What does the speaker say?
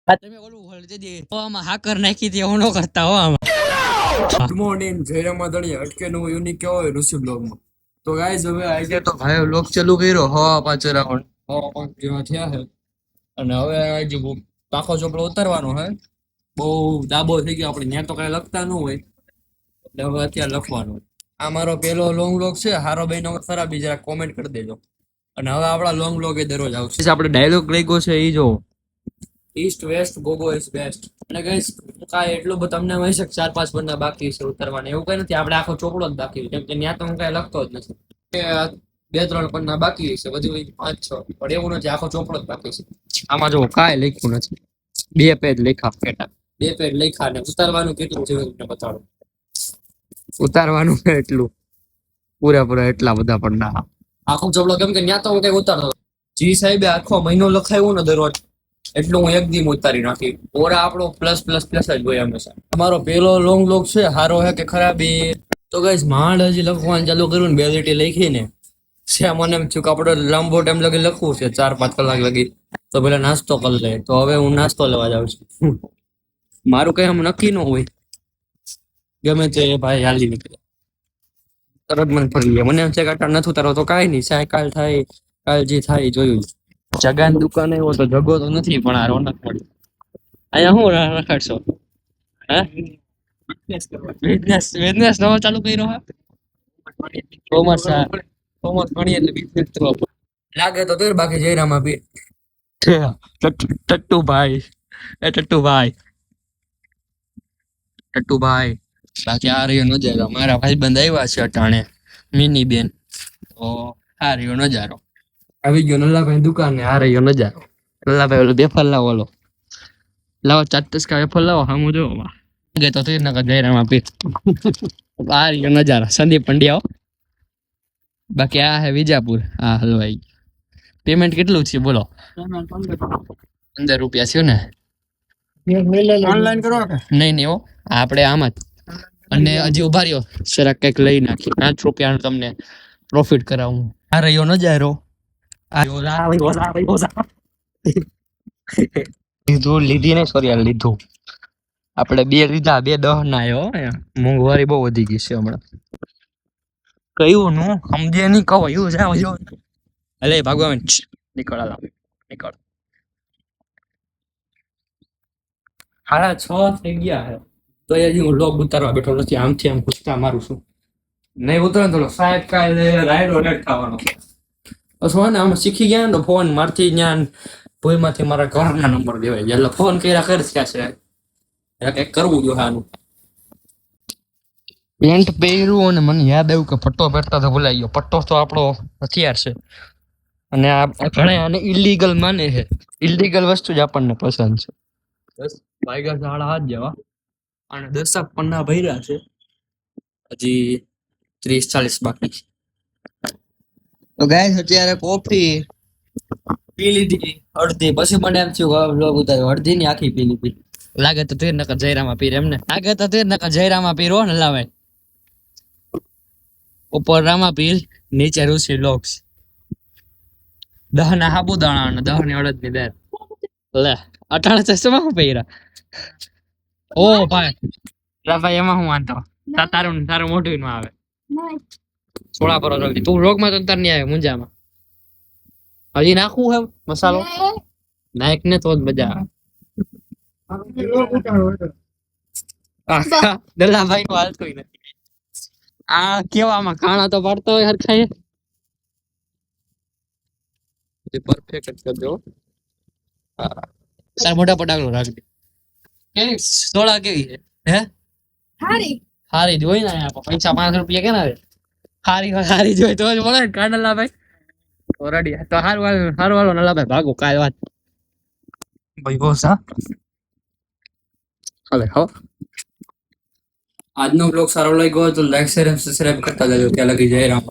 તમે ઓલું આમાં હાકર નાખી હતી એવું ન કરતા હો આમાં. ગુડ મોર્નિંગ, જય માધણી. અટકે નું યુનિક કેવો હોય ઋષિ બ્લોગમાં. તો ગાઈઝ હવે આજે તો ભાઈ બ્લોગ ચાલુ કર્યો હવા 5 રાઉન્ડ, હવા 5 જેવા થયા છે. અને હવે આજે પાખો ચોપડો ઉતારવાનો છે. બહુ દાબો થઈ ગયો આપણે, ત્યાં તો કઈ લખતા ન હોય એટલે હવે અત્યારે લખવાનું. આ મારો પેલો લોંગ બ્લોગ છે. હારો બહેનો ખરાબી જરા કોમેન્ટ કરી દેજો. અને હવે આપણા લોંગ બ્લોગ એ દરરોજ આવશે. આપણે ડાયલોગ લઈ ગયો છે એ જો, ઈસ્ટ વેસ્ટ ગોગો ઇઝ બેસ્ટ. અને ગાઈસ કાંઈ એટલું બધું તમને હોય છે 4-5 પન્ના બાકી છે ઉતારવાના, એવું કઈ નથી. આપણે આખો ચોપડો જ બાકી છે, કેમ કે ત્યાં તો હું કઈ લખતો જ નથી. 2-3 પન્ના બાકી છે, બધું 5-6, પણ એવું નથી, આખો ચોપડો જ બાકી છે. આમાં જો કાંઈ લખ્યું નથી, 2 પેજ લખ્યા પેટા, 2 પેજ લખ્યા. ને ઉતારવાનું કેટલું છે તમને બતાડો. ઉતારવાનું એટલું પૂરેપૂરા એટલા બધા પન્ના આખો ચોપડો, કેમ કે ત્યાં તો હું કઈ ઉતારતો. જી સાહેબે આખો મહિનો લખાયું ને દરરોજ, એટલું હું એક દી ઉતારી નાખી. ઓરા આપણો પ્લસ પ્લસ પ્લસ જ હોય હંમેશા. અમારો પેલો લોંગ લોગ છે, હારો હે કે ખરાબી. તો ગાઈસ માંડ હજી લખવાનું ચાલુ કર્યું ને, બે લીટી લખીને છે. મને એમ થયું કે આપણે લાંબો ટાઈમ લગી લખવું છે, 4-5 કલાક લગી, તો પેલા નાસ્તો કરી લે. તો હવે હું નાસ્તો લેવા જાઉં છું. મારું કઈ આમ નક્કી ન હોય, ગમે તે ભાઈ હાલી નીકળે તરત મને ફરી ગયા. મને એમ છે કે આટલા નથી ઉતારો તો કાંઈ નહીં, સાયકલ થાય, કાલ જે થાય એ જોયું. જગાની દુકાન એવો તો જગો તો નથી, પણ આ રોનક મળી. અહીંયા શું રખાડશો? હે બિઝનેસ બિઝનેસ નવો ચાલુ કર્યો હે? કોમર્સ કોમર્સ ભણી એટલે બિઝનેસ કરવો લાગે તો તેર. બાકી જયરામાં બી ટટ્ટુભાઈ, એ ટટ્ટુભાઈ, ટટ્ટુભાઈ. બાકી આ રહ્યો નજારો. મારા ભાઈબંધ આવ્યા છે અટાણે, મિની બેન. તો આ રહ્યો નજારો. આવી ગયો નલ્લાભાઈ દુકાન ને, આ રહ્યો નજારો. નલ્લાભાઈ ઓલો બેફર લાવો, ઓલો લાવો 4 ટસકા વેફર લાવો. સામું જો ગઈ તો તીર નકર જયરામાં પી. આ રહ્યો નજારો, સંદીપ પંડ્યા. બાકી આ હે વિજાપુર. આ હલવાઈ. પેમેન્ટ કેટલું છે બોલો? 15 રૂપિયા થયું ને? ઓનલાઈન કરો કે નહીં? નહીં હો, આપણે આમ જ. અને હજી ઉભા રહ્યો, જરાક કંઈક લઈ નાખી. 5 રૂપિયાનું તમને પ્રોફિટ કરાવું. આ રહ્યો નજારો. લીધું લીધી નહીં, સોરી લીધું. આપણે 2 લીધા, 2 10 ના આવ્યો. મોંઘવારી બહુ વધી ગઈ છે હમણાં. કયું નું સમજે નહીં, કહો એવું જાવ જો. અલે ભગવાન નીકળ, નીકળ. 6:30 થઈ ગયા છે, તો હજી હું લોગ ઉતારવા બેઠો નથી. આમથી આમ પૂછતા મારું શું નહીં ઉતરે ને, તો સાહેબ કાલે રાયડો રેડ ખાવાનો. બસ ને આમ શીખી ગયા ને, તો ફોન મારથી જ્ઞાન ભૂલમાંથી મારા ઘરના નંબર દેવાય છે, એટલે ફોન કર્યા કરશે છે. કંઈક કરવું જોઈએ આનું. પેન્ટ પહેર્યું અને મને યાદ આવ્યું કે પટ્ટો પહેરતા તો ભૂલાઈ ગયો. પટ્ટો તો આપણો હથિયાર છે, અને આ ઘણા આને ઇલીગલ માને છે. ઇલીગલ વસ્તુ જ આપણને પસંદ છે. બસ વાગ્યા 7:30 જેવા, અને 10 પન્ના ભર્યા છે, હજી 30-40 બાકી છે. તો ગાઈસ અત્યારે કોફી પી લીધી અડધી, પછી મને એમ થયું વ્લોગ ઉતાર્યો. અડધી ની આખી પી લીધી. લાગે તો તેર નકર જયરામાં પીર. એમને લાગે તો તેર નકર જયરામાં પીર હો ને લાવે. ઉપર રામા પીર, નીચે ઋષિ લોક્સ. 10 ના સાબુદાણા અને 10 ની અડદ ની દાળ. લે 18 ચશ્મા હું પહેર્યા. ઓ ભાઈ ભાઈ, એમાં હું વાંધો? તારું મોઢું ન આવે. સોળા પર જલ્દી. તું રોગ માં તો તાર નહીં આવે મુંજામાં. હજી નાખવું હે મસાલો? નાખ ને તો જ મજા આવે. દલાભાઈ નું હાલતું નથી. આ કેવામાં ખાણા તો પાડતો હોય હરખાય. પરફેક્ટ કરજો. તાર મોઢા પર ડાગલો રાખજે. કેવી સોળા કેવી છે? હે હારી જોઈ ને, પૈસા 5 રૂપિયા કેના આવે? હારી જોઈ તો જ મળે ને કાંડલા ભાઈ. ઓરડી તો હારું વાળો નલા ભાઈ, ભાગો કાલ વાત ભાઈ. બોસ હા હાલે હો. આજનો બ્લોગ સારો લાગ્યો હોય તો લાઈક શેર અને સબસ્ક્રાઇબ કરતા જજો. ત્યાં લગી જય રામ.